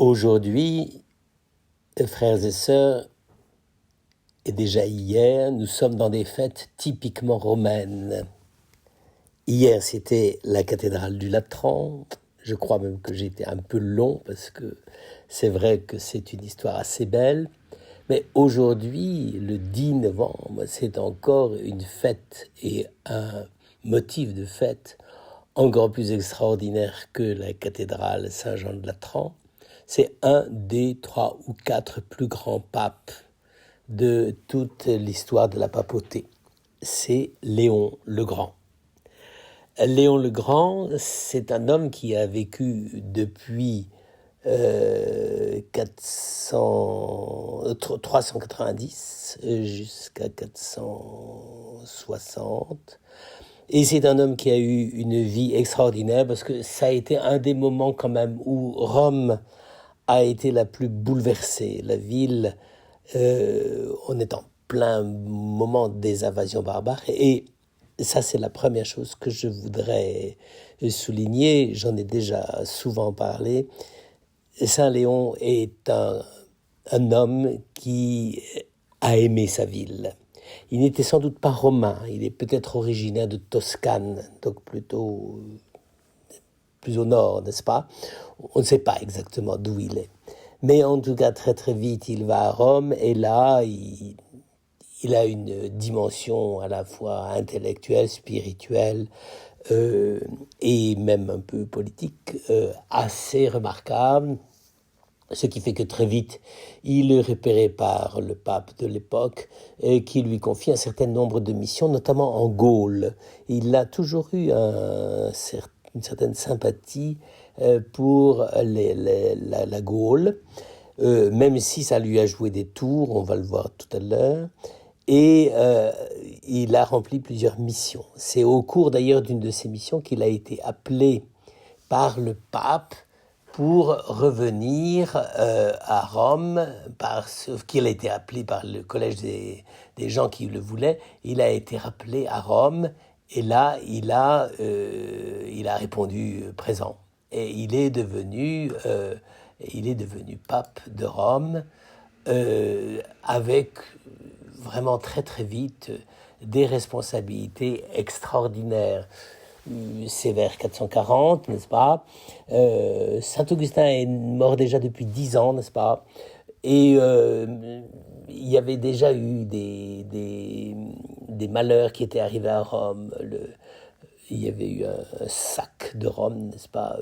Aujourd'hui, frères et sœurs, et déjà hier, nous sommes dans des fêtes typiquement romaines. Hier, c'était la cathédrale du Latran. Je crois même que j'ai été un peu long parce que c'est vrai que c'est une histoire assez belle. Mais aujourd'hui, le 10 novembre, c'est encore une fête et un motif de fête encore plus extraordinaire que la cathédrale Saint-Jean de Latran. C'est un des 3 ou 4 plus grands papes de toute l'histoire de la papauté. C'est Léon le Grand. Léon le Grand, c'est un homme qui a vécu depuis 390 jusqu'à 460. Et c'est un homme qui a eu une vie extraordinaire parce que ça a été un des moments quand même où Rome a été la plus bouleversée. La ville, on est en plein moment des invasions barbares. Et ça, c'est la première chose que je voudrais souligner. J'en ai déjà souvent parlé. Saint Léon est un homme qui a aimé sa ville. Il n'était sans doute pas romain, il est peut-être originaire de Toscane, donc plutôt plus au nord, n'est-ce pas? On ne sait pas exactement d'où il est. Mais en tout cas, très très vite, il va à Rome et là, il a une dimension à la fois intellectuelle, spirituelle et même un peu politique assez remarquable. Ce qui fait que très vite, il est repéré par le pape de l'époque qui lui confie un certain nombre de missions, notamment en Gaule. Il a toujours eu une certaine sympathie pour la Gaule, même si ça lui a joué des tours, on va le voir tout à l'heure. Et il a rempli plusieurs missions. C'est au cours d'ailleurs d'une de ces missions qu'il a été appelé par le pape pour revenir à Rome, parce qu'il a été appelé par le collège des gens qui le voulaient. Il a été rappelé à Rome, et là, il a répondu présent. Et il est devenu pape de Rome, avec vraiment très très vite des responsabilités extraordinaires. C'est vers 440, n'est-ce pas? Saint-Augustin est mort déjà depuis 10 ans, n'est-ce pas? Et il y avait déjà eu des malheurs qui étaient arrivés à Rome. Il y avait eu un sac de Rome, n'est-ce pas,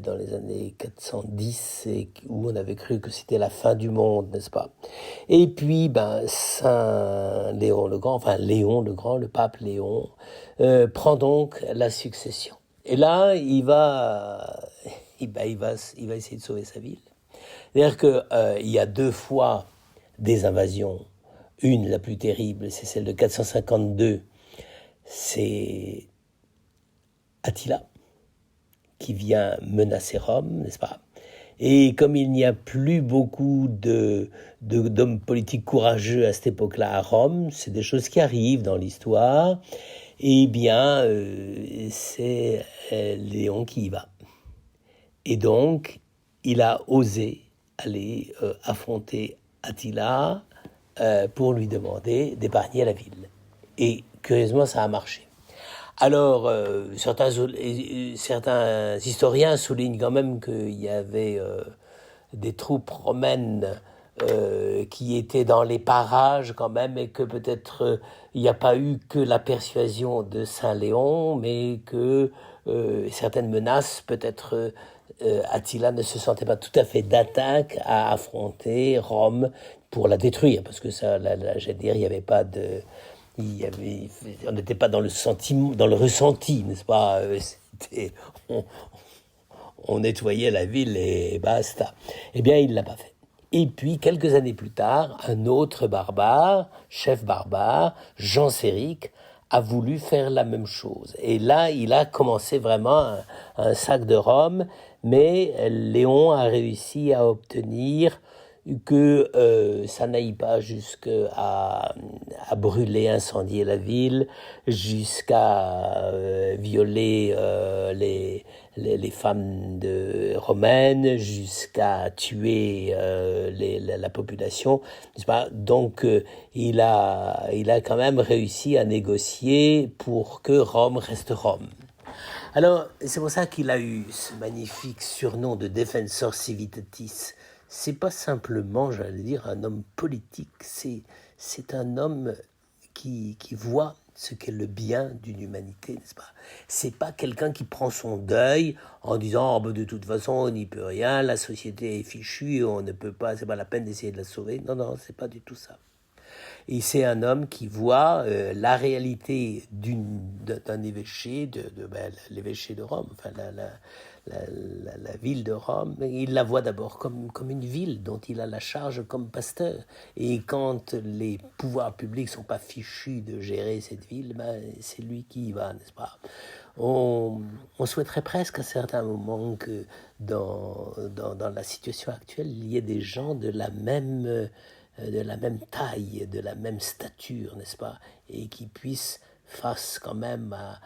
dans les années 410, où on avait cru que c'était la fin du monde, n'est-ce pas? Et puis, Saint Léon le Grand, enfin Léon le Grand, le pape Léon, prend donc la succession. Et là, il va essayer de sauver sa ville. C'est-à-dire qu'il y a 2 fois des invasions. Une, la plus terrible, c'est celle de 452. C'est Attila, qui vient menacer Rome, n'est-ce pas? Et comme il n'y a plus beaucoup d'hommes politiques courageux à cette époque-là à Rome, c'est des choses qui arrivent dans l'histoire, eh bien, c'est Léon qui y va. Et donc, il a osé aller affronter Attila pour lui demander d'épargner la ville. Et curieusement, ça a marché. Alors, certains historiens soulignent quand même qu'il y avait des troupes romaines qui étaient dans les parages quand même, et que peut-être il n'y a pas eu que la persuasion de Saint Léon, mais que certaines menaces, peut-être Attila ne se sentait pas tout à fait d'attaque à affronter Rome pour la détruire, parce que ça, j'allais dire, il n'y avait pas de... on n'était pas dans le sentiment, dans le ressenti, n'est-ce pas? On nettoyait la ville et basta. Eh bien, il ne l'a pas fait. Et puis, quelques années plus tard, un autre barbare, chef barbare, Genséric, a voulu faire la même chose. Et là, il a commencé vraiment un sac de Rome, mais Léon a réussi à obtenir que ça n'aille pas jusqu'à brûler, incendier la ville, jusqu'à violer les femmes romaines, jusqu'à tuer la population, n'est-ce pas? Donc il a quand même réussi à négocier pour que Rome reste Rome. Alors, c'est pour ça qu'il a eu ce magnifique surnom de Defensor Civitatis. C'est pas simplement, j'allais dire, un homme politique, c'est un homme qui voit ce qu'est le bien d'une humanité, n'est-ce pas? C'est pas quelqu'un qui prend son deuil en disant oh, ben de toute façon on n'y peut rien, la société est fichue, on ne peut pas, c'est pas la peine d'essayer de la sauver. Non, non, c'est pas du tout ça. Et c'est un homme qui voit la réalité d'un évêché, l'évêché de Rome, enfin la ville de Rome. Il la voit d'abord comme une ville dont il a la charge comme pasteur. Et quand les pouvoirs publics ne sont pas fichus de gérer cette ville, ben, c'est lui qui y va, n'est-ce pas? On souhaiterait presque à certains moments que dans la situation actuelle, il y ait des gens de la même taille, de la même stature, n'est-ce pas? Et qui puissent, face quand même à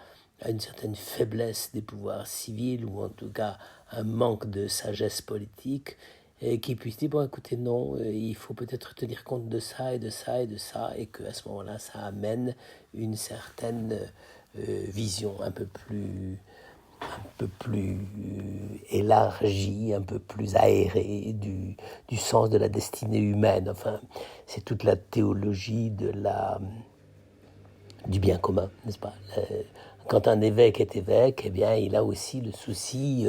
une certaine faiblesse des pouvoirs civils, ou en tout cas un manque de sagesse politique, et qui puissent dire, bon écoutez, non, il faut peut-être tenir compte de ça et de ça et de ça, et qu'à ce moment-là, ça amène une certaine vision un peu plus élargie, un peu plus aérée du sens de la destinée humaine. Enfin, c'est toute la théologie du bien commun, n'est-ce pas? Quand un évêque est évêque, eh bien, il a aussi le souci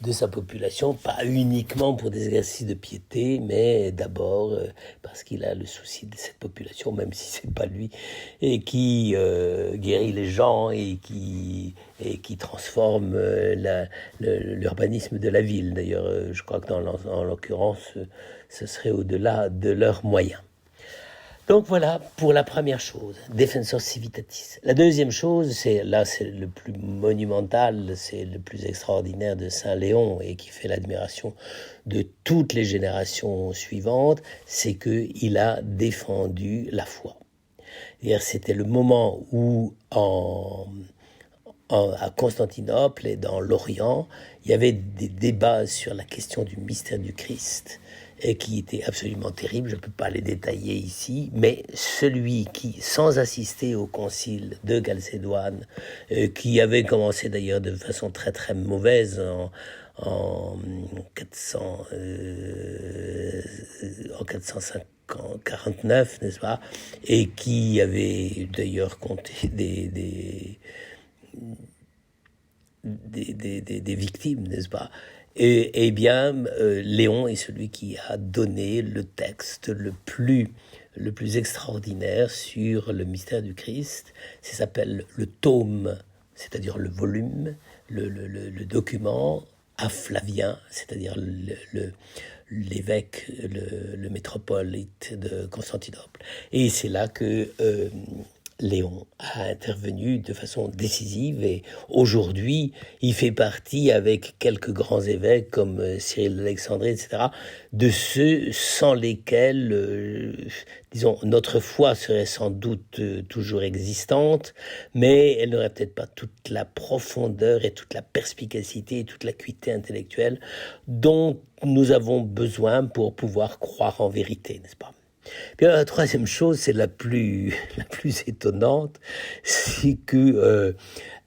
de sa population, pas uniquement pour des exercices de piété, mais d'abord parce qu'il a le souci de cette population, même si c'est pas lui, et qui guérit les gens et qui transforme l'urbanisme de la ville. D'ailleurs, je crois que en l'occurrence, ce serait au-delà de leurs moyens. Donc voilà pour la première chose, Defensor Civitatis. La deuxième chose, c'est le plus monumental, c'est le plus extraordinaire de Saint Léon et qui fait l'admiration de toutes les générations suivantes, c'est qu'il a défendu la foi. C'est-à-dire, c'était le moment où à Constantinople et dans l'Orient, il y avait des débats sur la question du mystère du Christ, et qui était absolument terrible, je ne peux pas les détailler ici, mais celui qui, sans assister au concile de Chalcédoine, qui avait commencé d'ailleurs de façon très très mauvaise en 449, n'est-ce pas, et qui avait d'ailleurs compté des victimes, n'est-ce pas? Eh bien, Léon est celui qui a donné le texte le plus extraordinaire sur le mystère du Christ. Ça s'appelle le tome, c'est-à-dire le volume, le document à Flavien, c'est-à-dire l'évêque, le métropolite de Constantinople. Et c'est là que Léon a intervenu de façon décisive et aujourd'hui, il fait partie, avec quelques grands évêques comme Cyril d'Alexandrie, etc., de ceux sans lesquels, disons, notre foi serait sans doute toujours existante, mais elle n'aurait peut-être pas toute la profondeur et toute la perspicacité et toute l'acuité intellectuelle dont nous avons besoin pour pouvoir croire en vérité, n'est-ce pas? Puis la troisième chose, c'est la plus étonnante, c'est que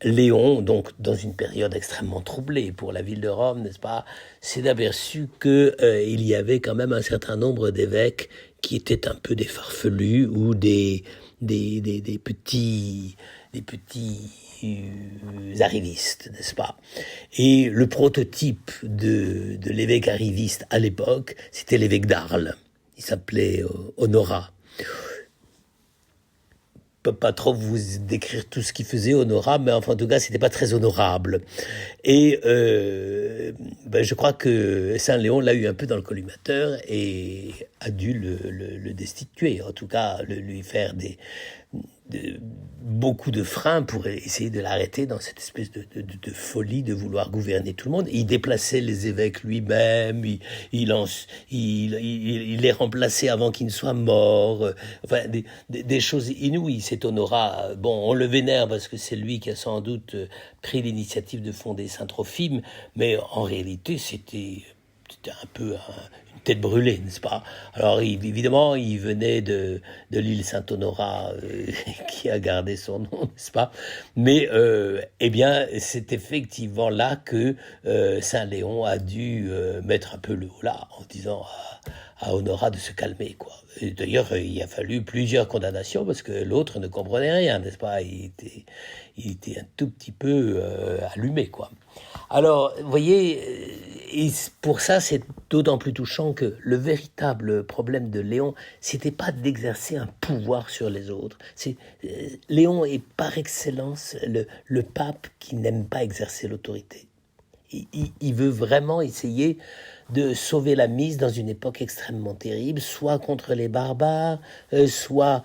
Léon, donc dans une période extrêmement troublée pour la ville de Rome, n'est-ce pas, s'est aperçu que il y avait quand même un certain nombre d'évêques qui étaient un peu des farfelus ou des petits arrivistes, n'est-ce pas? Et le prototype de l'évêque arriviste à l'époque, c'était l'évêque d'Arles. Il s'appelait Honorat. Je ne peux pas trop vous décrire tout ce qu'il faisait, Honorat, mais enfin, en tout cas, c'était pas très honorable. Et je crois que Saint Léon l'a eu un peu dans le collimateur et a dû le destituer, en tout cas lui faire beaucoup de freins pour essayer de l'arrêter dans cette espèce de folie de vouloir gouverner tout le monde. Il déplaçait les évêques lui-même, il les remplaçait avant qu'ils ne soient morts. Enfin, des choses inouïes. Cet Honorat, bon, on le vénère parce que c'est lui qui a sans doute pris l'initiative de fonder Saint-Trophime, mais en réalité, c'était un peu une tête brûlée, n'est-ce pas? Alors évidemment, il venait de l'île Saint-Honorat, qui a gardé son nom, n'est-ce pas? Mais eh bien, c'est effectivement là que Saint-Léon a dû mettre un peu le haut là, en disant à Honorat de se calmer, quoi. Et d'ailleurs, il a fallu plusieurs condamnations parce que l'autre ne comprenait rien, n'est-ce pas? Il était un tout petit peu allumé, quoi. Alors, vous voyez, et pour ça, c'est d'autant plus touchant que le véritable problème de Léon, c'était pas d'exercer un pouvoir sur les autres. Léon est par excellence le pape qui n'aime pas exercer l'autorité. Il veut vraiment essayer de sauver la mise dans une époque extrêmement terrible, soit contre les barbares, soit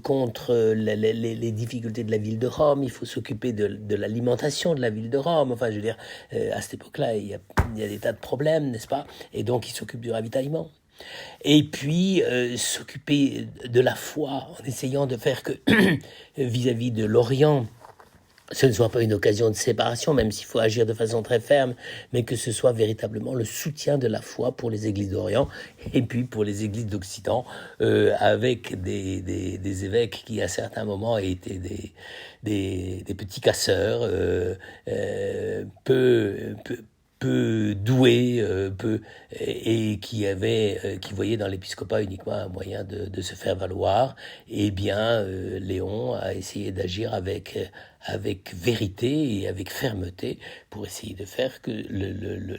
contre les difficultés de la ville de Rome. Il faut s'occuper de l'alimentation de la ville de Rome. Enfin, je veux dire, à cette époque-là, il y a des tas de problèmes, n'est-ce pas? Et donc, il s'occupe du ravitaillement. Et puis, s'occuper de la foi en essayant de faire que, vis-à-vis de l'Orient, ce ne soit pas une occasion de séparation, même s'il faut agir de façon très ferme, mais que ce soit véritablement le soutien de la foi pour les églises d'Orient et puis pour les églises d'Occident, avec des évêques qui, à certains moments, étaient des petits casseurs, peu doués, et qui voyaient dans l'épiscopat uniquement un moyen de se faire valoir. Eh bien, Léon a essayé d'agir avec vérité et avec fermeté pour essayer de faire que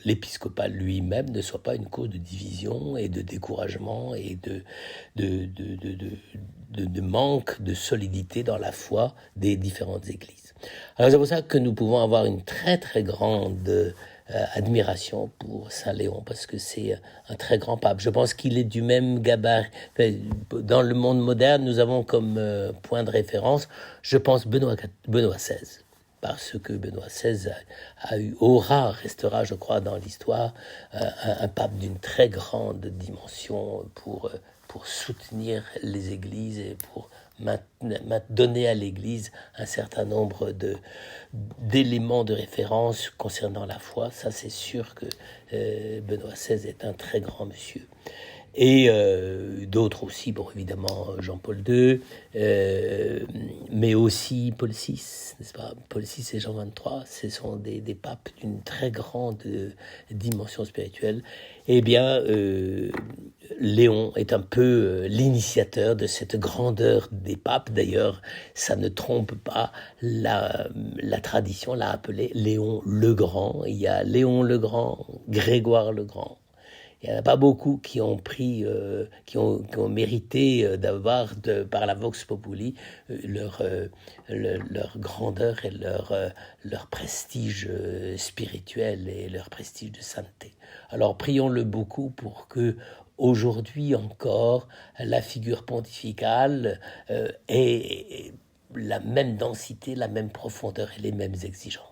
l'épiscopat lui-même ne soit pas une cause de division et de découragement et de manque de solidité dans la foi des différentes églises. Alors c'est pour ça que nous pouvons avoir une très très grande admiration pour Saint Léon, parce que c'est un très grand pape. Je pense qu'il est du même gabarit. Dans le monde moderne, nous avons comme point de référence, je pense, Benoît XVI, parce que Benoît XVI restera, je crois, dans l'histoire, un pape d'une très grande dimension pour soutenir les églises et pour donner à l'Église un certain nombre d'éléments de référence concernant la foi. Ça, c'est sûr que Benoît XVI est un très grand monsieur. Et d'autres aussi, bon, évidemment, Jean-Paul II, mais aussi Paul VI, n'est-ce pas? Paul VI et Jean XXIII, ce sont des papes d'une très grande dimension spirituelle. Eh bien, Léon est un peu l'initiateur de cette grandeur des papes. D'ailleurs, ça ne trompe pas, la tradition l'a appelé Léon le Grand. Il y a Léon le Grand, Grégoire le Grand. Il n'y en a pas beaucoup qui ont pris, qui ont mérité d'avoir, par la Vox Populi, leur grandeur et leur prestige spirituel et leur prestige de sainteté. Alors prions-le beaucoup pour que, aujourd'hui encore, la figure pontificale ait la même densité, la même profondeur et les mêmes exigences.